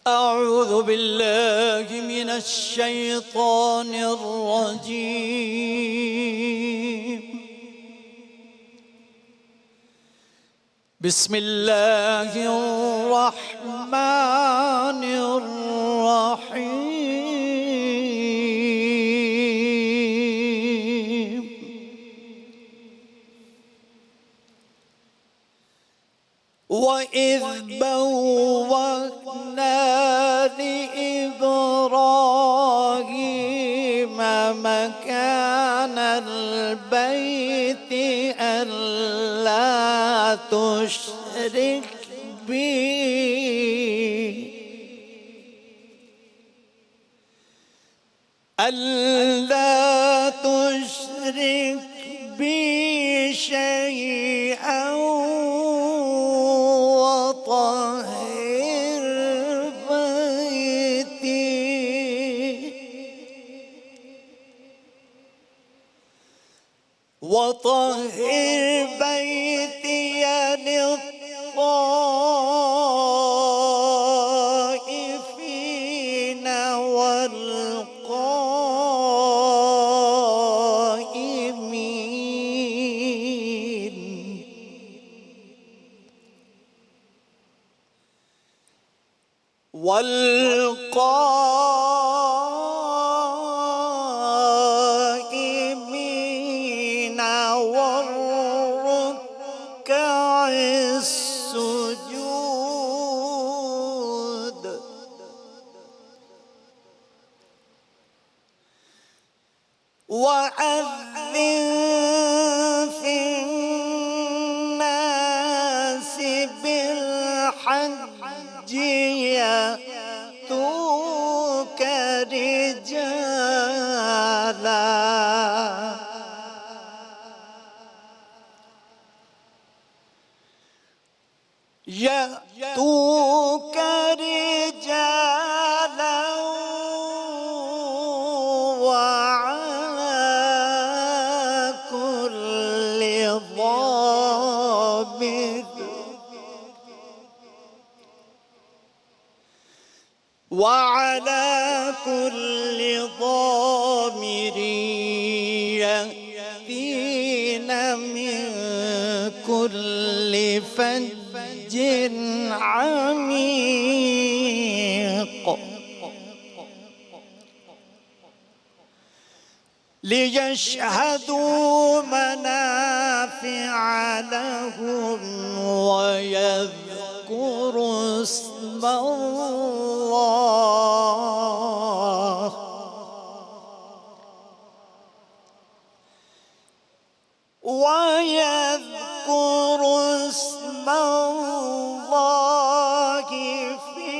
أعوذ بالله من الشيطان الرجيم. بسم الله الرحمن الرحيم. وإذ بوأنا لإبراهيم مكان البيت ألا تشرك بي ألا تشرك بي شيئا وطهر بيتي للطائفين والقائمين والركع السجود. وأذن في الناس بالحج يأتوك رجالا وعلى كل ضامر يأتين من كل فج عميق ليشهدوا منافع لهم ويذكروا اسم الله في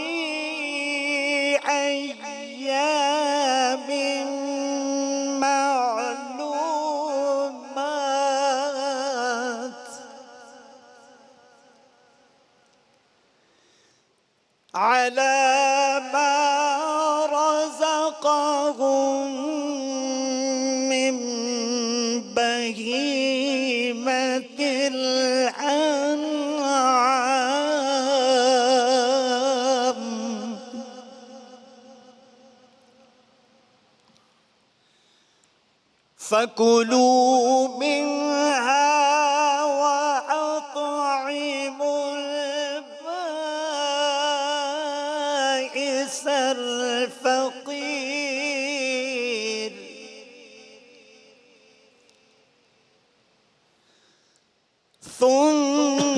أيام معلومات على ما رزقهم من بهيمة الأنعام فكلوا منها وأطعموا البائس الفقير ثم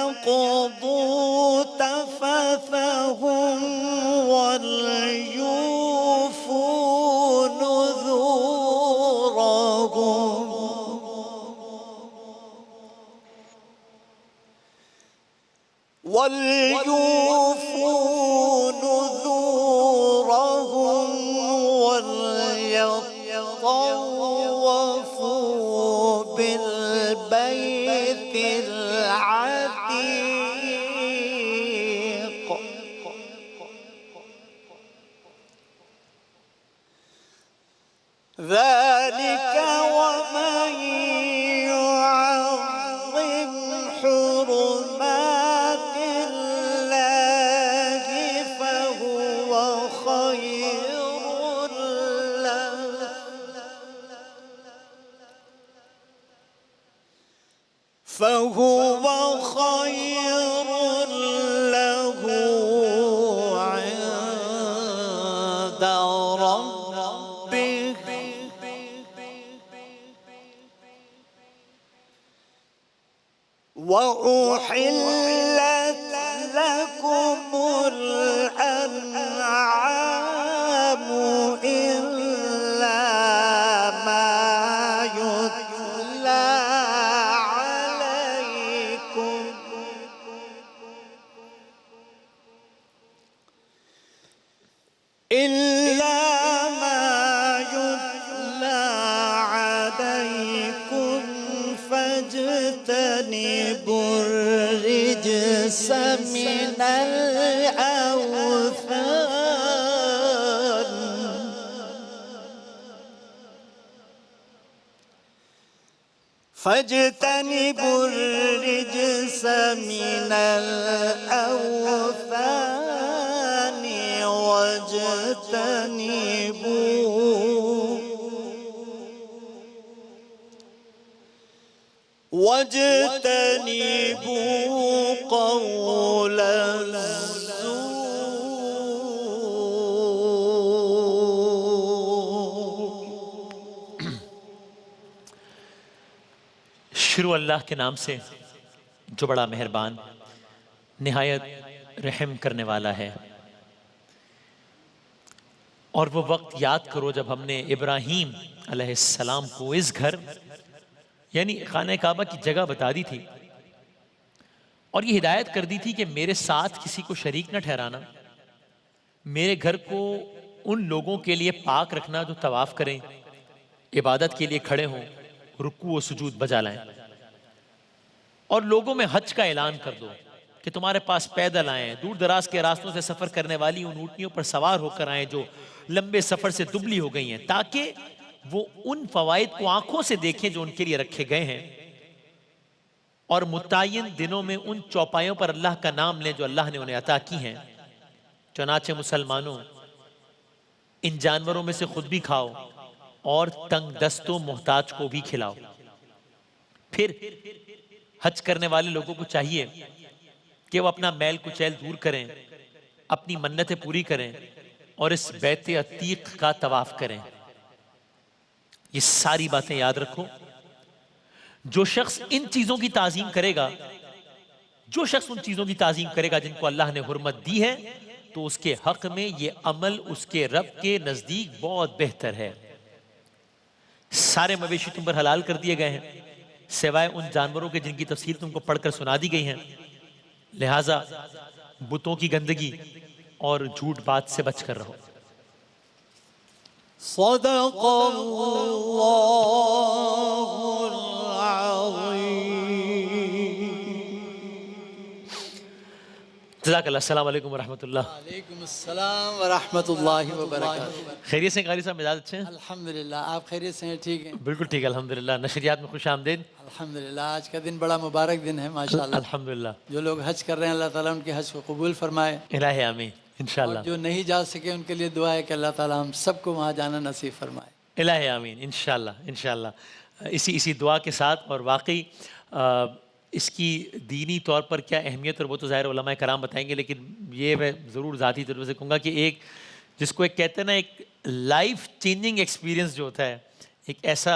ليقضوا تفثهم وليوفوا نذورهم وليطوفوا بالبيت العتيق ذلك ومن يعظم حرمات الله فهو خير له عند ربه وأحلت لكم الأنعام إلا ما يتلى عليكم فاجتنبوا الرجس من الأوثان فاجتنبوا الرجس من الأوثان واجتنبوا قول الزور. شروع اللہ کے نام سے جو بڑا مہربان نہایت رحم کرنے والا ہے. اور وہ وقت یاد کرو جب ہم نے ابراہیم علیہ السلام کو اس گھر یعنی خانہ کعبہ کی جگہ بتا دی تھی اور یہ ہدایت کر دی تھی کہ میرے ساتھ کسی کو شریک نہ ٹھہرانا، میرے گھر کو ان لوگوں کے لیے پاک رکھنا جو طواف کریں، عبادت کے لیے کھڑے ہوں، رکوع و سجود بجا لائیں، اور لوگوں میں حج کا اعلان کر دو کہ تمہارے پاس پیدل آئیں، دور دراز کے راستوں سے سفر کرنے والی ان اونٹنیوں پر سوار ہو کر آئیں جو لمبے سفر سے دبلی ہو گئی ہیں، تاکہ وہ ان فوائد کو آنکھوں سے دیکھیں جو ان کے لیے رکھے گئے ہیں، اور متعین دنوں میں ان چوپایوں پر اللہ کا نام لیں جو اللہ نے انہیں عطا کی ہیں. چنانچہ مسلمانوں ان جانوروں میں سے خود بھی کھاؤ اور تنگ دست و محتاج کو بھی کھلاؤ. پھر حج کرنے والے لوگوں کو چاہیے کہ وہ اپنا میل کچیل دور کریں، اپنی منتیں پوری کریں اور اس بیت عتیق کا طواف کریں. یہ ساری باتیں یاد رکھو. جو شخص ان چیزوں کی تعظیم کرے گا، جو شخص ان چیزوں کی تعظیم کرے گا جن کو اللہ نے حرمت دی ہے، تو اس کے حق میں یہ عمل اس کے رب کے نزدیک بہت بہتر ہے. سارے مویشی تم پر حلال کر دیے گئے ہیں سوائے ان جانوروں کے جن کی تفصیل تم کو پڑھ کر سنا دی گئی ہیں، لہٰذا بتوں کی گندگی اور جھوٹ بات سے بچ کر رہو. صدق اللہ العظیم. جزاک اللہ. السلام علیکم ورحمۃ اللہ. وعلیکم السلام ورحمۃ اللہ وبرکاتہ. خیریت سے قاری صاحب؟ مزاج اچھے ہیں؟ الحمدللہ. آپ خیریت سے ہیں؟ ٹھیک ہیں؟ بالکل ٹھیک ہے الحمدللہ. نشریات میں خوش آمدید. الحمدللہ. آج کا دن بڑا مبارک دن ہے ماشاءاللہ. الحمدللہ. جو لوگ حج کر رہے ہیں اللہ تعالیٰ ان کے حج کو قبول فرمائے. الہی آمین انشاءاللہ. جو نہیں جا سکے ان کے لیے دعا ہے کہ اللہ تعالیٰ ہم سب کو وہاں جانا نصیب فرمائے. الہی آمین انشاءاللہ انشاءاللہ. اسی دعا کے ساتھ. اور واقعی اس کی دینی طور پر کیا اہمیت اور وہ تو ظاہر علماء کرام بتائیں گے، لیکن یہ میں ضرور ذاتی طور سے کہوں گا کہ ایک جس کو ایک کہتے ہیں نا ایک لائف چینجنگ ایکسپیرینس جو ہوتا ہے، ایک ایسا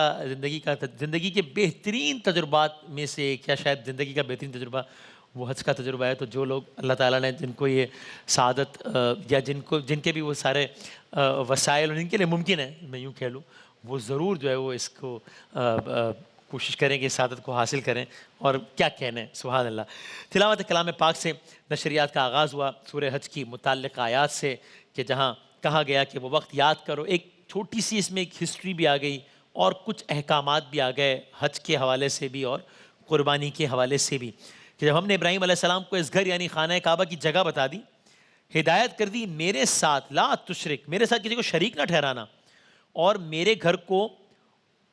زندگی کے بہترین تجربات میں سے ایک یا شاید زندگی کا بہترین تجربہ وہ حج کا تجربہ ہے. تو جو لوگ اللہ تعالیٰ نے جن کو یہ سعادت یا جن کے بھی وہ سارے وسائل اور جن کے لیے ممکن ہے میں یوں کہہ لوں، وہ ضرور جو ہے وہ اس کو کوشش کریں کہ سعادت کو حاصل کریں. اور کیا کہنا ہے، سبحان اللہ. تلاوت کلام پاک سے نشریات کا آغاز ہوا سورہ حج کی متعلق آیات سے، کہ جہاں کہا گیا کہ وہ وقت یاد کرو. ایک چھوٹی سی اس میں ایک ہسٹری بھی آ گئی اور کچھ احکامات بھی آ گئے حج کے حوالے سے بھی اور قربانی کے حوالے سے بھی، کہ جب ہم نے ابراہیم علیہ السلام کو اس گھر یعنی خانہ کعبہ کی جگہ بتا دی، ہدایت کر دی میرے ساتھ لا تشرک، میرے ساتھ کسی کو شریک نہ ٹھہرانا، اور میرے گھر کو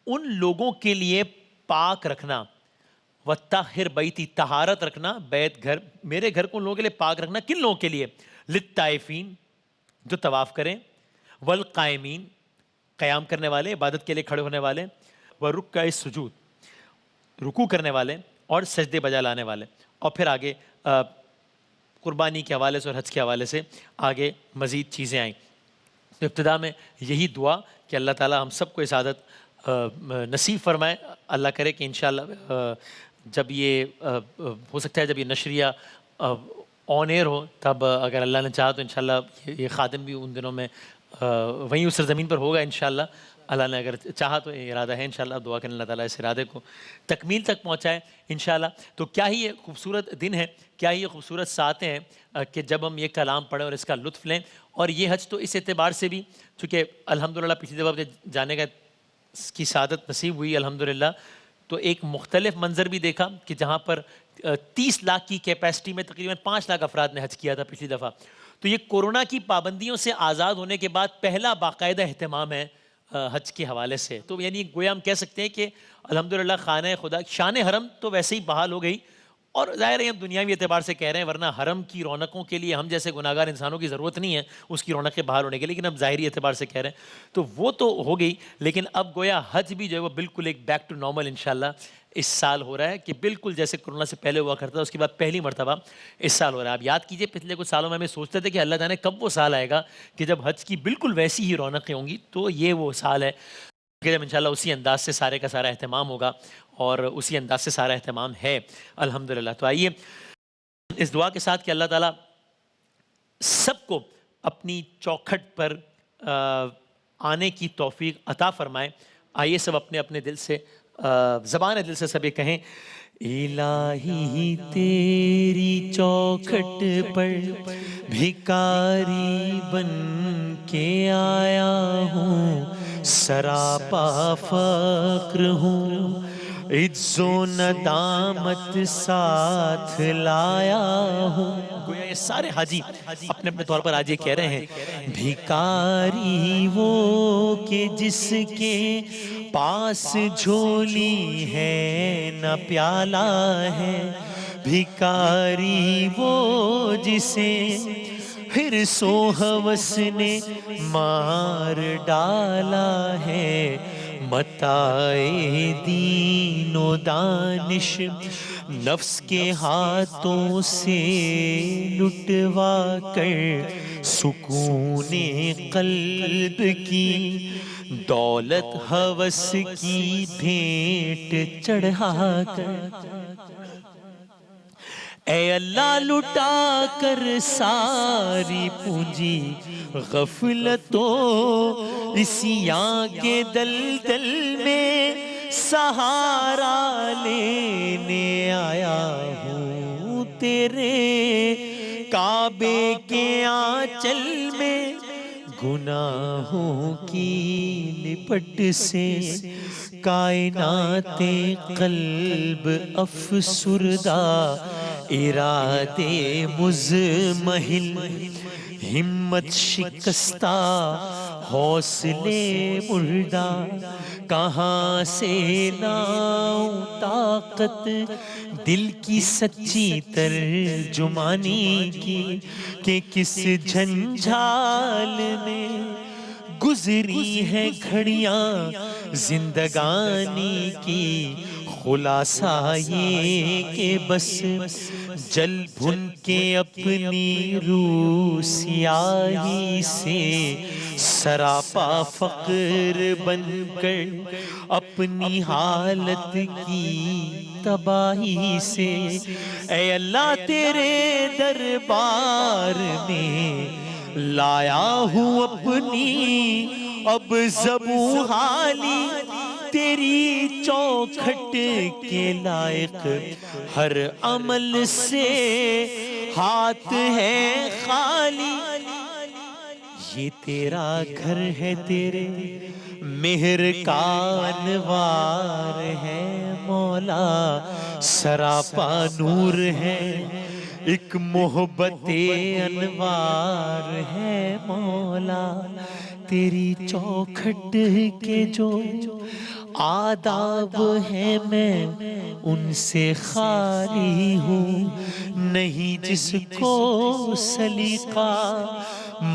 ان لوگوں کے لیے پاک رکھنا، وطہر بیتی طہارت رکھنا، بیت گھر میرے گھر کو ان لوگوں کے لیے پاک رکھنا. کن لوگوں کے لیے؟ للطائفین جو طواف کریں، والقائمین قیام کرنے والے، عبادت کے لیے کھڑے ہونے والے، ورکع السجود رکوع کرنے والے، اور سجدے بجا لانے والے. اور پھر آگے قربانی کے حوالے سے اور حج کے حوالے سے آگے مزید چیزیں آئیں. تو ابتدا میں یہی دعا کہ اللہ تعالیٰ ہم سب کو اس عادت نصیب فرمائے. اللہ کرے کہ انشاءاللہ جب یہ ہو سکتا ہے جب یہ نشریہ آن ایئر ہو تب اگر اللہ نے چاہا تو انشاءاللہ یہ خادم بھی ان دنوں میں وہیں اس سرزمین پر ہوگا انشاءاللہ. اللہ نے اگر چاہا تو ارادہ ہے انشاءاللہ. دعا کریں اللہ تعالیٰ اس ارادے کو تکمیل تک پہنچائے انشاءاللہ. تو کیا ہی یہ خوبصورت دن ہے, کیا ہی یہ خوبصورت ساعتیں ہیں کہ جب ہم یہ کلام پڑھیں اور اس کا لطف لیں. اور یہ حج تو اس اعتبار سے بھی چونکہ الحمدللہ پچھلی دفعہ جانے کا کی سعادت نصیب ہوئی الحمدللہ, تو ایک مختلف منظر بھی دیکھا کہ جہاں پر 30 لاکھ کی کیپیسٹی میں تقریباً 5 لاکھ افراد نے حج کیا تھا پچھلی دفعہ. تو یہ کورونا کی پابندیوں سے آزاد ہونے کے بعد پہلا باقاعدہ اہتمام ہے حج کے حوالے سے. تو یعنی گویا ہم کہہ سکتے ہیں کہ الحمدللہ خانہ خدا شان حرم تو ویسے ہی بحال ہو گئی, اور ظاہر ہے ہم دنیاوی اعتبار سے کہہ رہے ہیں, ورنہ حرم کی رونقوں کے لیے ہم جیسے گناہگار انسانوں کی ضرورت نہیں ہے اس کی رونقیں بحال ہونے کے, لیکن اب ظاہری اعتبار سے کہہ رہے ہیں تو وہ تو ہو گئی. لیکن اب گویا حج بھی جو ہے وہ بالکل ایک بیک ٹو نارمل انشاءاللہ اس سال ہو رہا ہے, کہ بالکل جیسے کورونا سے پہلے ہوا کرتا تھا اس کے بعد پہلی مرتبہ اس سال ہو رہا ہے. آپ یاد کیجئے پچھلے کچھ سالوں میں ہمیں سوچتے تھے کہ اللہ جانے کب وہ سال آئے گا کہ جب حج کی بالکل ویسی ہی رونقیں ہوں گی. تو یہ وہ سال ہے کہ جب انشاءاللہ اسی انداز سے سارے کا سارا اہتمام ہوگا, اور اسی انداز سے سارا اہتمام ہے الحمدللہ. تو آئیے اس دعا کے ساتھ کہ اللہ تعالیٰ سب کو اپنی چوکھٹ پر آنے کی توفیق عطا فرمائے. آئیے سب اپنے اپنے دل سے زبان دل سے سب یہ کہیں, الہی تیری چوکھٹ پر بھکاری بن کے آیا ہوں, سراپا فقر ہوں, عجز و ندامت ساتھ لایا ہوں. گویا یہ سارے حاجی اپنے اپنے طور پر آج یہ کہہ رہے ہیں, بھکاری وہ کہ جس کے پاس جھولی ہے نہ پیالہ ہے, بھکاری وہ جسے حرص و ہوس نے مار ڈالا ہے, متاع دین و دانش نفس کے ہاتھوں سے لٹوا کر سکون قلب کی دولت ہوس کی بھیٹ چڑھا کر, اے اللہ لٹا کر ساری پونجی غفلتوں عصیاں کے دلدل میں سہارا لینے آیا ہوں, تیرے کعبے کے آنچل میں گناہوں کی لپٹ سے کائنات قلب افسردہ, ارادے مزمحل ہمت شکستہ حوصلے مردہ, کہاں سے لاؤں طاقت دل کی سچی ترجمانی کی, کہ کس جھنجھال میں گزری ہے گھڑیاں زندگانی کی. خلاصہ یہ کہ بس جل بھن کے اپنی روح سیاہی سے سراپا فقر بن کر اپنی حالت کی تباہی سے, اے اللہ تیرے دربار میں لایا ہوں اپنی اب ذبح حالی, تیری چوکھٹ کے لائق ہر عمل سے ہاتھ ہے خالی. یہ تیرا گھر ہے, تیرے مہر کا انوار ہے مولا, سراپا نور ہے ایک محبت انوار ہے مولا. تیری چوکھٹ کے جو آداب ہیں میں ان سے خالی ہوں, نہیں جس کو سلیقہ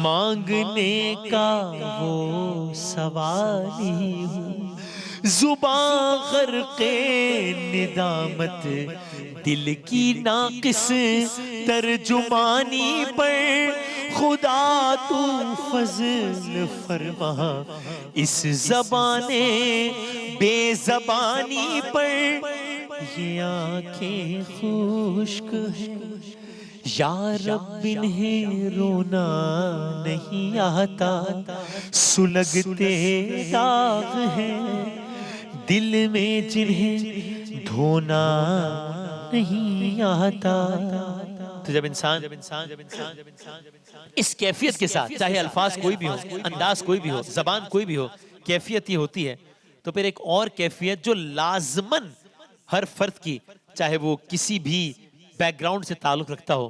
مانگنے کا وہ سوالی ہوں. زباں غرق ندامت دل کی ناقص ترجمانی پر خدا تو فضل فرما، اس زبان بے زبانی پر یہ آنکھیں خشک ہیں، یا رب انہیں رونا نہیں آتا، سلگتے داغ ہیں دل میں جنہیں دھونا نہیں آتا۔ تو جب انسان اس کیفیت کے ساتھ، چاہے الفاظ کوئی بھی ہو، انداز کوئی بھی ہو، زبان کوئی بھی ہو، کیفیت یہ ہوتی ہے، تو پھر ایک اور کیفیت جو لازماً ہر فرد کی، چاہے وہ کسی بھی بیک گراؤنڈ سے تعلق رکھتا ہو،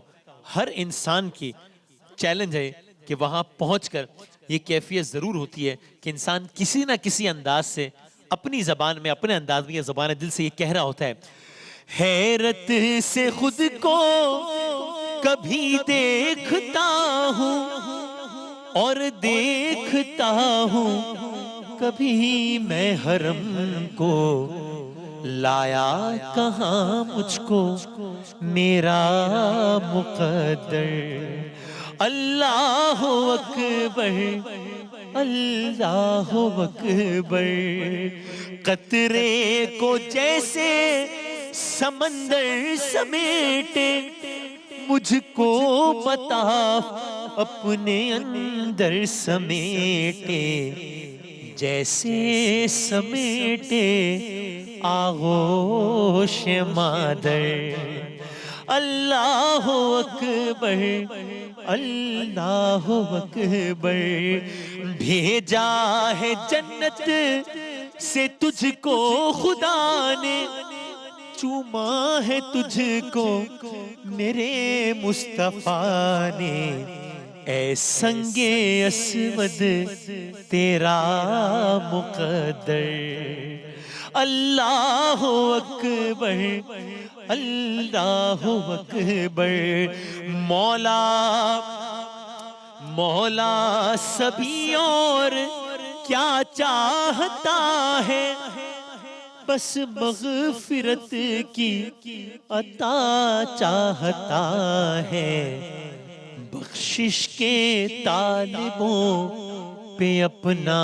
ہر انسان کی چیلنج ہے کہ وہاں پہنچ کر یہ کیفیت ضرور ہوتی ہے کہ انسان کسی نہ کسی انداز سے اپنی زبان میں، اپنے انداز میں یا زبان دل سے یہ کہہ رہا ہوتا ہے، حیرت سے خود کو کبھی دیکھتا ہوں اور دیکھتا ہوں کبھی میں حرم کو، لایا کہاں مجھ کو میرا مقدر، اللہ اکبر اللہ اکبر، قطرے کو جیسے سمندر سمیٹے، مجھ کو بتا اپنے اندر سمیٹے، جیسے سمیٹے آغوش مادر، اللہ اکبر اللہ اکبر، بھیجا ہے جنت سے تجھ کو خدا نے، چوما ہے تجھ کو میرے مصطفیٰ نے، اے سنگ اسود تیرا مقدر، اللہ اکبر اللہ اکبر، مولا سبھی اور کیا چاہتا ہے، بس مغفرت کی عطا چاہتا ہے، بخشش کے طالبوں پہ اپنا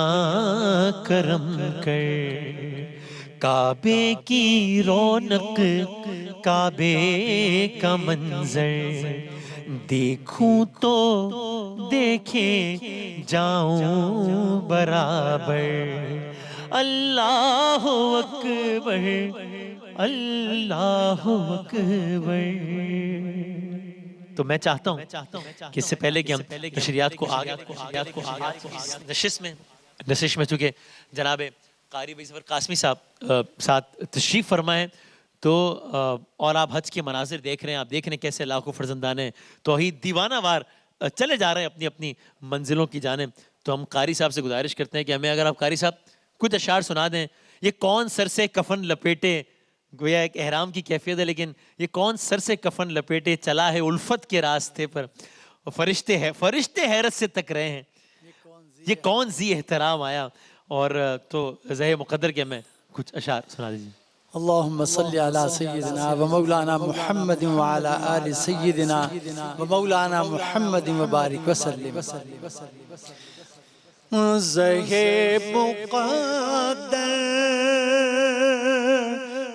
کرم کر، کعبے کی رونق کعبے کا منظر دیکھوں تو دیکھے جاؤں برابر، اللہ اکبر اللہ اکبر۔ تو میں چاہتا ہوں کہ اس سے پہلے کہ ہم نشریات کو آگے نشست میں چونکہ جناب قاری بھائی ظفر قاسمی صاحب ساتھ تشریف فرمائیں، تو اور آپ حج کے مناظر دیکھ رہے ہیں، آپ دیکھ رہے ہیں کیسے لاکھوں فرزندان توحید دیوانہ وار چلے جا رہے ہیں اپنی اپنی منزلوں کی جانب، تو ہم قاری صاحب سے گزارش کرتے ہیں کہ ہمیں اگر آپ قاری صاحب کچھ اشعار سنا دیں، یہ کون سر سے کفن لپیٹے، گویا ایک احرام کی کیفیت ہے، لیکن یہ کون سر سے کفن لپیٹے چلا ہے الفت کے راستے پر، فرشتے حیرت سے تک رہے ہیں، یہ کون ذی احترام آیا، اور تو زہ مقدر کے میں کچھ اشعار سنا دیجیے۔ اللهم صل على سيدنا ومولانا محمد وعلى آل سيدنا ومولانا محمد وبارك وسلم۔ زہ مقدر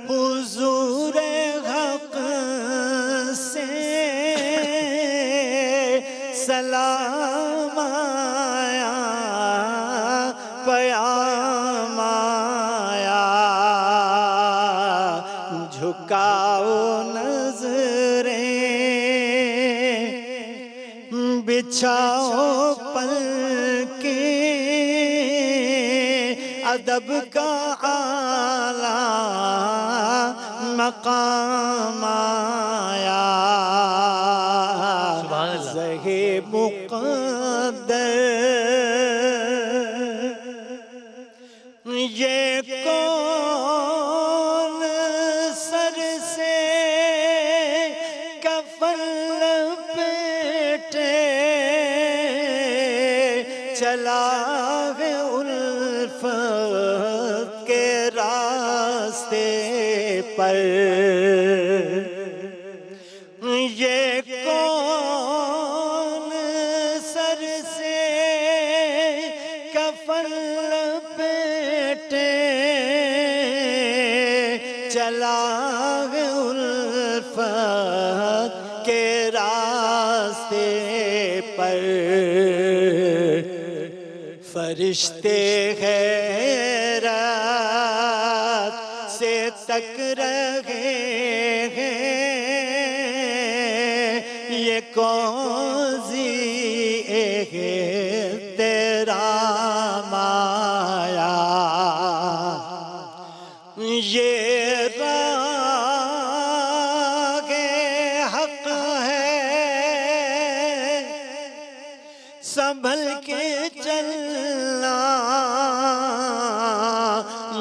حضور حق سے سلام آیا، پیام آیا، جھکاؤ نظریں بچھاؤ پلکیں، ادب کا اعلیٰ مقام آیا، زہ مقدر یہ کون سر سے کفن لپیٹے چلا ہے الفت کے راستے پر، چلا ہے الفت کے راستے پر، فرشتے حیرت سے تک رہے ہیں، یہ کون سی تیرا مایا، یہ راہ حق ہے، سنبھل کے چلنا،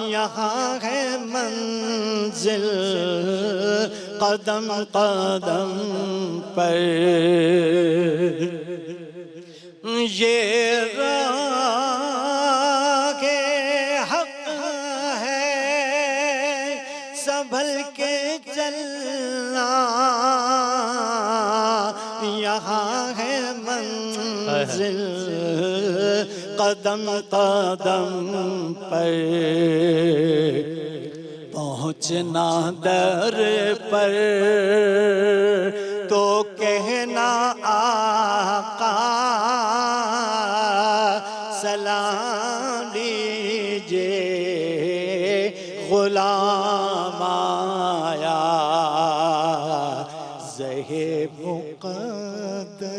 یہاں ہے منزل قدم قدم پر، یہ راہ حق ہے، سنبھل کے چلنا، یہاں ہے منزل قدم قدم پر، پہنچنا در پر تو کہنا آقا سلام لیجئے، غلام آیا زہے مقدر۔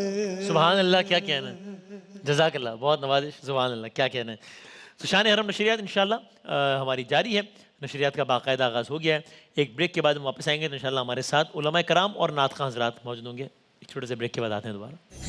سبحان اللہ، کیا کہنا ہے، جزاک اللہ، بہت نوازش، سبحان اللہ، کیا کہنا ہے۔ تو شان حرم نشریات انشاءاللہ ہماری جاری ہے، نشریات کا باقاعدہ آغاز ہو گیا ہے۔ ایک بریک کے بعد ہم واپس آئیں گے تو انشاءاللہ ہمارے ساتھ علماء کرام اور نعت خواں حضرات موجود ہوں گے۔ ایک چھوٹے سے بریک کے بعد آتے ہیں دوبارہ۔